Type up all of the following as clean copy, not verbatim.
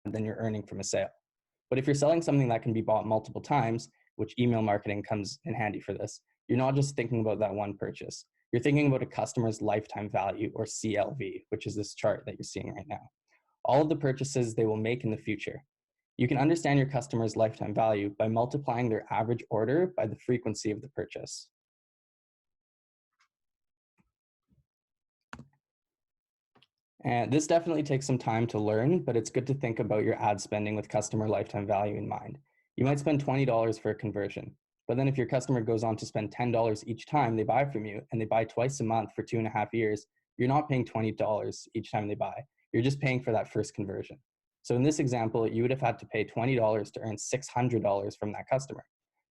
than you're earning from a sale. But if you're selling something that can be bought multiple times, which email marketing comes in handy for this, you're not just thinking about that one purchase. You're thinking about a customer's lifetime value, or CLV, which is this chart that you're seeing right now. All of the purchases they will make in the future. You can understand your customer's lifetime value by multiplying their average order by the frequency of the purchase. And this definitely takes some time to learn, but it's good to think about your ad spending with customer lifetime value in mind. You might spend $20 for a conversion, but then if your customer goes on to spend $10 each time they buy from you, and they buy twice a month for 2.5 years, you're not paying $20 each time they buy. You're just paying for that first conversion. So in this example, you would have had to pay $20 to earn $600 from that customer.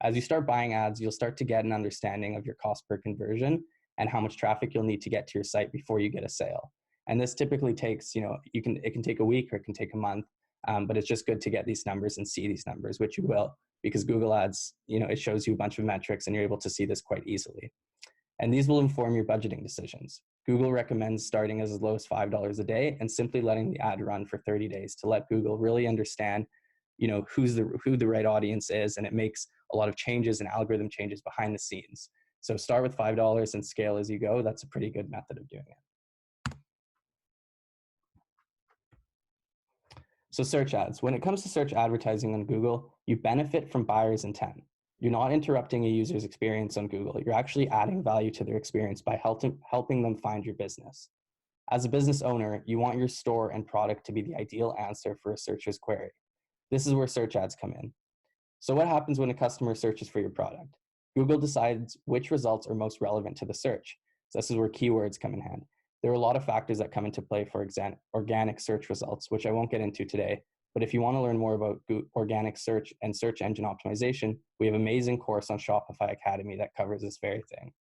As you start buying ads, you'll start to get an understanding of your cost per conversion and how much traffic you'll need to get to your site before you get a sale. And this typically takes, it can take a week or it can take a month, but it's just good to get these numbers and see these numbers, which you will, because Google Ads, it shows you a bunch of metrics and you're able to see this quite easily. And these will inform your budgeting decisions. Google recommends starting as low as $5 a day and simply letting the ad run for 30 days to let Google really understand, who the right audience is, and it makes a lot of changes and algorithm changes behind the scenes. So start with $5 and scale as you go. That's a pretty good method of doing it. So search ads. When it comes to search advertising on Google, you benefit from buyer's intent. You're not interrupting a user's experience on Google. You're actually adding value to their experience by helping them find your business. As a business owner, you want your store and product to be the ideal answer for a searcher's query. This is where search ads come in. So what happens when a customer searches for your product? Google decides which results are most relevant to the search. So this is where keywords come in hand. There are a lot of factors that come into play for organic search results, which I won't get into today. But if you want to learn more about organic search and search engine optimization, we have an amazing course on Shopify Academy that covers this very thing.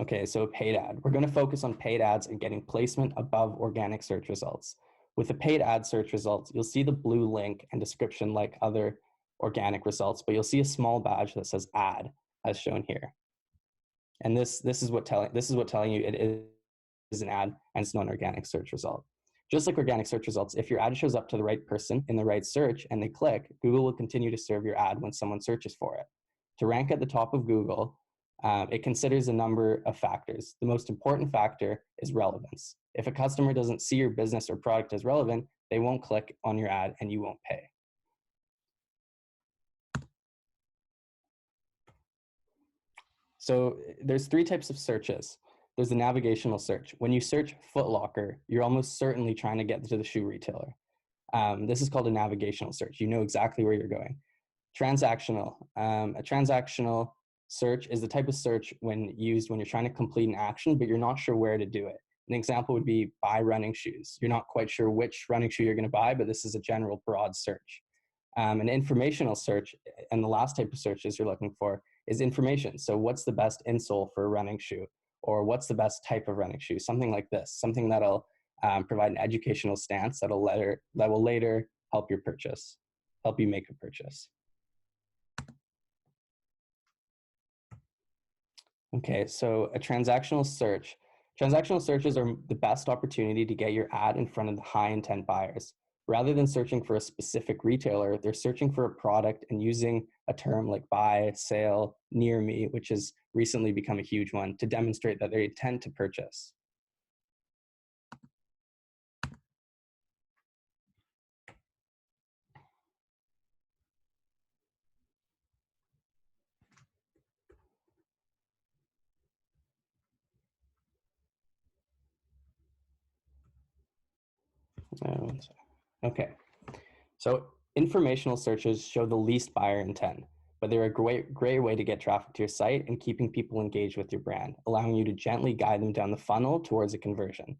Okay, so paid ad. We're going to focus on paid ads and getting placement above organic search results. With the paid ad search results, you'll see the blue link and description like other organic results, but you'll see a small badge that says ad, as shown here. And this is what telling you it is an ad and it's not an organic search result. Just like organic search results, if your ad shows up to the right person in the right search and they click, Google will continue to serve your ad when someone searches for it. To rank at the top of Google, it considers a number of factors. The most important factor is relevance. If a customer doesn't see your business or product as relevant, they won't click on your ad and you won't pay. So there's 3 types of searches. There's the navigational search. When you search Foot Locker, you're almost certainly trying to get to the shoe retailer. This is called a navigational search. You know exactly where you're going. Transactional. A transactional search is the type of search when you're trying to complete an action, but you're not sure where to do it. An example would be buy running shoes. You're not quite sure which running shoe you're going to buy, but this is a general broad search. An informational search, and the last type of searches you're looking for is information. So what's the best insole for a running shoe? Or what's the best type of running shoe? Something like this, something that'll provide an educational stance that will later help you make a purchase. Okay, so a transactional search. Transactional searches are the best opportunity to get your ad in front of the high intent buyers. Rather than searching for a specific retailer, they're searching for a product and using a term like buy, sale, near me, which has recently become a huge one, to demonstrate that they intend to purchase. Okay, so informational searches show the least buyer intent, but they're a great way to get traffic to your site and keeping people engaged with your brand, allowing you to gently guide them down the funnel towards a conversion.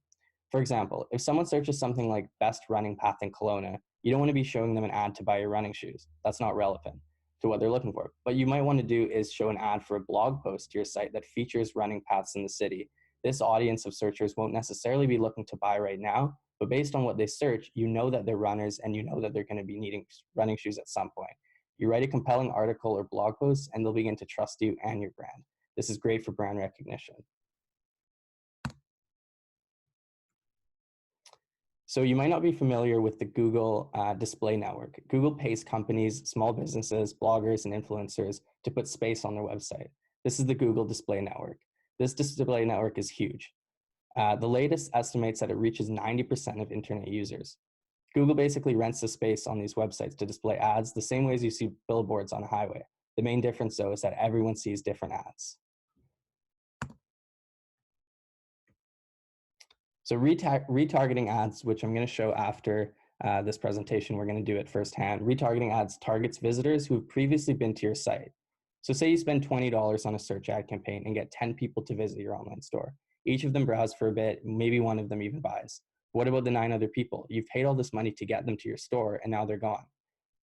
For example, if someone searches something like best running path in Kelowna, you don't want to be showing them an ad to buy your running shoes. That's not relevant to what they're looking for. What you might want to do is show an ad for a blog post to your site that features running paths in the city. This audience of searchers won't necessarily be looking to buy right now, but based on what they search, you know that they're runners and you know that they're going to be needing running shoes at some point. You write a compelling article or blog post and they'll begin to trust you and your brand. This is great for brand recognition. So you might not be familiar with the Google display network. Google pays companies, small businesses, bloggers, and influencers to put space on their website. This is the Google display network. This display network is huge. The latest estimates that it reaches 90% of internet users. Google basically rents the space on these websites to display ads the same way as you see billboards on a highway. The main difference, though, is that everyone sees different ads. So retargeting ads, which I'm going to show after this presentation, we're going to do it firsthand. Retargeting ads targets visitors who have previously been to your site. So say you spend $20 on a search ad campaign and get 10 people to visit your online store. Each of them browse for a bit, maybe one of them even buys. What about the 9 other people? You've paid all this money to get them to your store and now they're gone.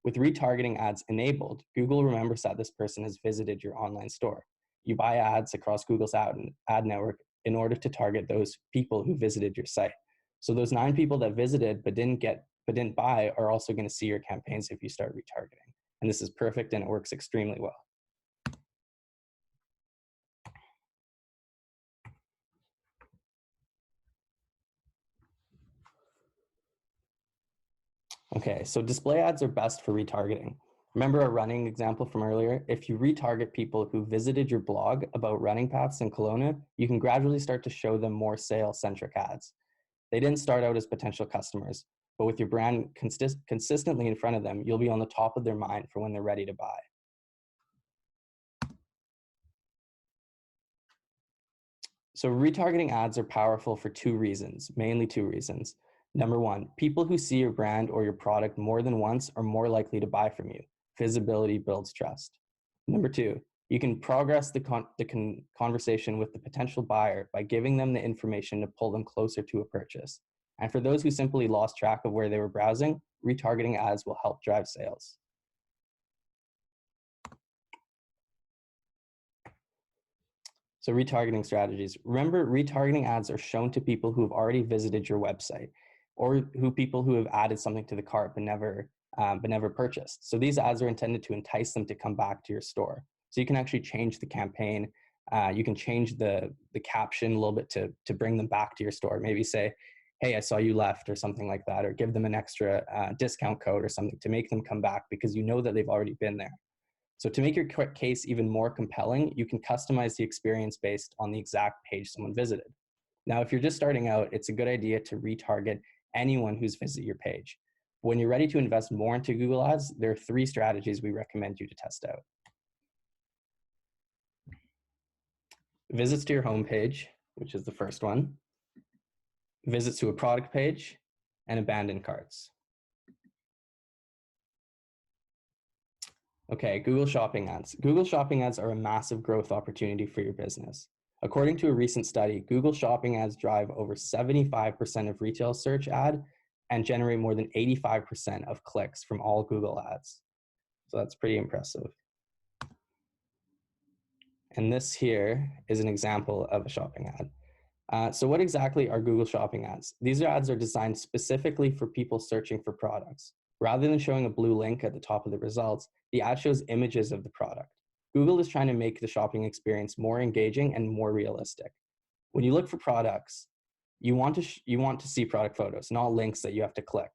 With retargeting ads enabled, Google remembers that this person has visited your online store. You buy ads across Google's ad network in order to target those people who visited your site. So those 9 people that visited but didn't buy are also going to see your campaigns if you start retargeting. And this is perfect and it works extremely well. Okay, so display ads are best for retargeting. Remember our running example from earlier? If you retarget people who visited your blog about running paths in Kelowna, you can gradually start to show them more sale-centric ads. They didn't start out as potential customers, but with your brand consistently in front of them, you'll be on the top of their mind for when they're ready to buy. So retargeting ads are powerful for 2 reasons, mainly 2 reasons. Number 1, people who see your brand or your product more than once are more likely to buy from you. Visibility builds trust. Number 2, you can progress the conversation with the potential buyer by giving them the information to pull them closer to a purchase. And for those who simply lost track of where they were browsing, retargeting ads will help drive sales. So retargeting strategies. Remember, retargeting ads are shown to people who have already visited your website or people who have added something to the cart but never purchased. So these ads are intended to entice them to come back to your store. So you can actually change the campaign. You can change the caption a little bit to bring them back to your store. Maybe say, hey, I saw you left or something like that, or give them an extra discount code or something to make them come back because you know that they've already been there. So to make your case even more compelling, you can customize the experience based on the exact page someone visited. Now, if you're just starting out, it's a good idea to retarget anyone who's visited your page. When you're ready to invest more into Google Ads, there are 3 strategies we recommend you to test out. Visits to your homepage, which is the first one. Visits to a product page, and abandoned carts. Okay, Google Shopping ads. Google Shopping ads are a massive growth opportunity for your business. According to a recent study, Google Shopping ads drive over 75% of retail search ad and generate more than 85% of clicks from all Google ads. So that's pretty impressive. And this here is an example of a shopping ad. So what exactly are Google Shopping ads? These ads are designed specifically for people searching for products. Rather than showing a blue link at the top of the results, the ad shows images of the product. Google is trying to make the shopping experience more engaging and more realistic. When you look for products, you want to see product photos, not links that you have to click.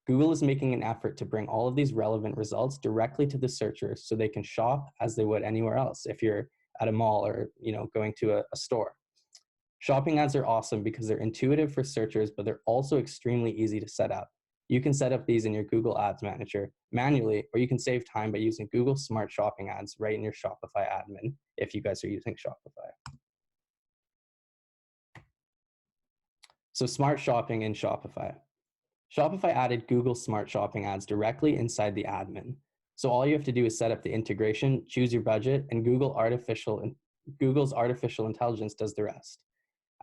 Google is making an effort to bring all of these relevant results directly to the searcher so they can shop as they would anywhere else if you're at a mall or going to a store. Shopping ads are awesome because they're intuitive for searchers, but they're also extremely easy to set up. You can set up these in your Google Ads Manager manually, or you can save time by using Google Smart Shopping Ads right in your Shopify admin if you guys are using Shopify. So Smart Shopping in Shopify. Shopify added Google Smart Shopping Ads directly inside the admin. So all you have to do is set up the integration, choose your budget, and Google's artificial intelligence does the rest.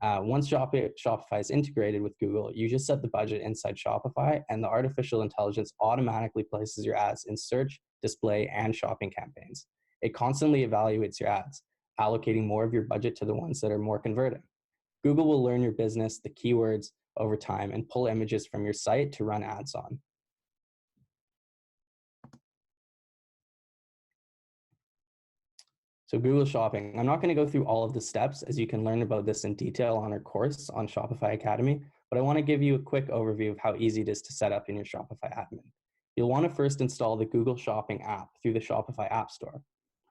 Once Shopify is integrated with Google, you just set the budget inside Shopify and the artificial intelligence automatically places your ads in search, display, and shopping campaigns. It constantly evaluates your ads, allocating more of your budget to the ones that are more converting. Google will learn your business, the keywords over time, and pull images from your site to run ads on. So Google Shopping, I'm not going to go through all of the steps as you can learn about this in detail on our course on Shopify Academy, but I want to give you a quick overview of how easy it is to set up in your Shopify admin. You'll want to first install the Google Shopping app through the Shopify App Store.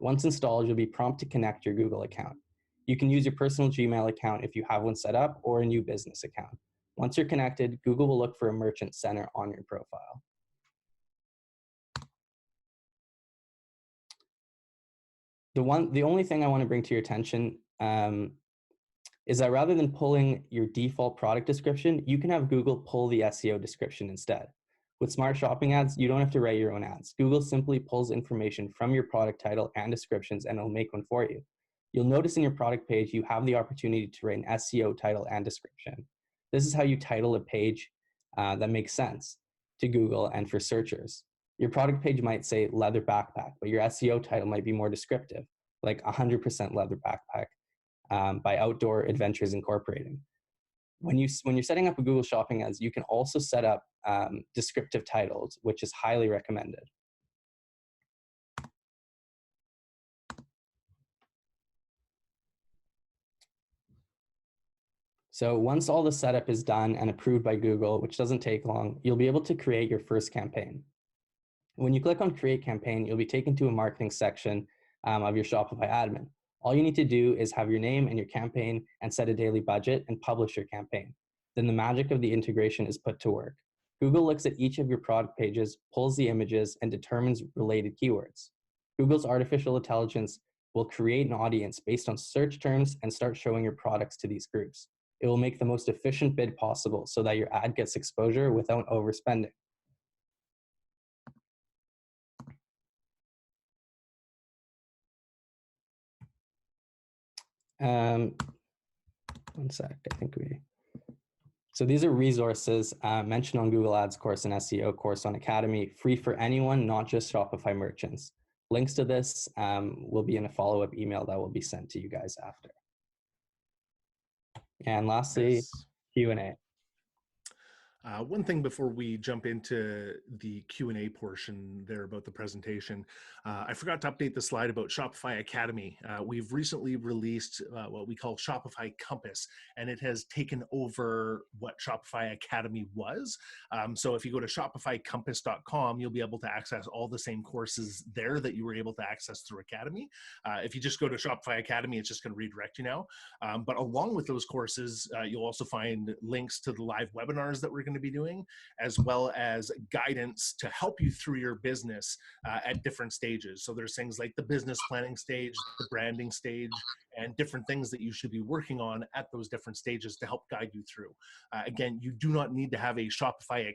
Once installed, you'll be prompted to connect your Google account. You can use your personal Gmail account if you have one set up, or a new business account. Once you're connected, Google will look for a merchant center on your profile. The only thing I want to bring to your attention is that rather than pulling your default product description, you can have Google pull the SEO description instead. With smart shopping ads, you don't have to write your own ads. Google simply pulls information from your product title and descriptions, and it'll make one for you. You'll notice in your product page, you have the opportunity to write an SEO title and description. This is how you title a page that makes sense to Google and for searchers. Your product page might say leather backpack, but your SEO title might be more descriptive, like 100% leather backpack by Outdoor Adventures Incorporated. When you're setting up a Google Shopping ads, you can also set up descriptive titles, which is highly recommended. So once all the setup is done and approved by Google, which doesn't take long, you'll be able to create your first campaign. When you click on Create Campaign, you'll be taken to a marketing section of your Shopify admin. All you need to do is have your name and your campaign and set a daily budget and publish your campaign. Then the magic of the integration is put to work. Google looks at each of your product pages, pulls the images, and determines related keywords. Google's artificial intelligence will create an audience based on search terms and start showing your products to these groups. It will make the most efficient bid possible so that your ad gets exposure without overspending. One sec, I think so these are resources mentioned on Google Ads course and SEO course on Academy, free for anyone, not just Shopify merchants. Links to this will be in a follow-up email that will be sent to you guys after. And lastly, Q&A. One thing before we jump into the Q&A portion there about the presentation, I forgot to update the slide about Shopify Academy. We've recently released what we call Shopify Compass, and it has taken over what Shopify Academy was. So if you go to shopifycompass.com, you'll be able to access all the same courses there that you were able to access through Academy. If you just go to Shopify Academy, it's just going to redirect you now. But along with those courses, you'll also find links to the live webinars that we're going to be doing, as well as guidance to help you through your business at different stages. So there's things like the business planning stage, the branding stage, and different things that you should be working on at those different stages to help guide you through. Again, you do not need to have a Shopify